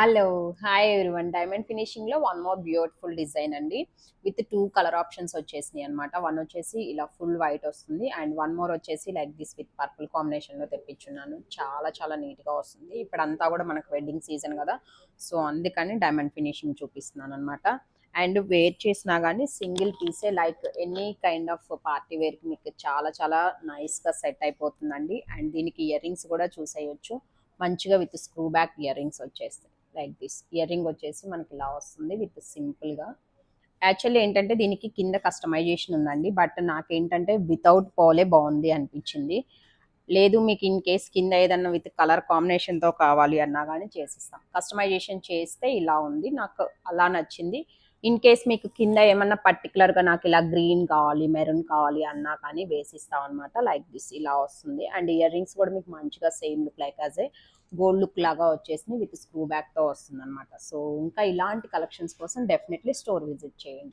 Hello hi everyone diamond finishing లో one more beautiful design అండి with two colour options వచ్చేసినాయి అనమాట. One వచ్చేసి ఇలా ఫుల్ వైట్ వస్తుంది అండ్ వన్ మోర్ వచ్చేసి like this with purple combination లో తెప్పించున్నాను. చాలా చాలా నీట్ గా వస్తుంది. ఇప్పుడంతా కూడా మనకు వెడ్డింగ్ సీజన్ కదా, సో అందుకని డైమండ్ ఫినిషింగ్ చూపిస్తున్నాను అనమాట. అండ్ వేర్ చేసినా కానీ సింగిల్ పీసే like any kind of party వేర్కి మీకు చాలా చాలా నైస్గా సెట్ అయిపోతుందండి. అండ్ దీనికి ఇయర్ రింగ్స్ కూడా చూసేయచ్చు మంచిగా with screw back ear rings వచ్చేస్తాయి. లైక్ దిస్ ఇయర్ రింగ్ వచ్చేసి మనకి ఇలా వస్తుంది విత్ సింపుల్గా. యాక్చువల్లీ ఏంటంటే దీనికి కింద కస్టమైజేషన్ ఉందండి, బట్ నాకేంటంటే వితౌట్ పోలే బాగుంది అనిపించింది. లేదు మీకు ఇన్ కేస్ కింద ఏదన్నా విత్ కలర్ కాంబినేషన్తో కావాలి అన్నా కానీ చేసిస్తాం. కస్టమైజేషన్ చేస్తే ఇలా ఉంది, నాకు అలా నచ్చింది. ఇన్ కేస్ మీకు కింద ఏమన్నా పర్టికులర్గా నాకు ఇలా గ్రీన్ కావాలి మెరూన్ కావాలి అన్నా కానీ వేసిస్తాం అనమాట. లైక్ దిస్ ఇలా వస్తుంది. అండ్ ఇయర్ రింగ్స్ కూడా మీకు మంచిగా same look like as a gold look లాగా వచ్చేసి విత్ స్క్రూ బ్యాక్తో వస్తుంది అనమాట. సో ఇంకా ఇలాంటి కలెక్షన్స్ కోసం డెఫినెట్లీ స్టోర్ విజిట్ చేయండి.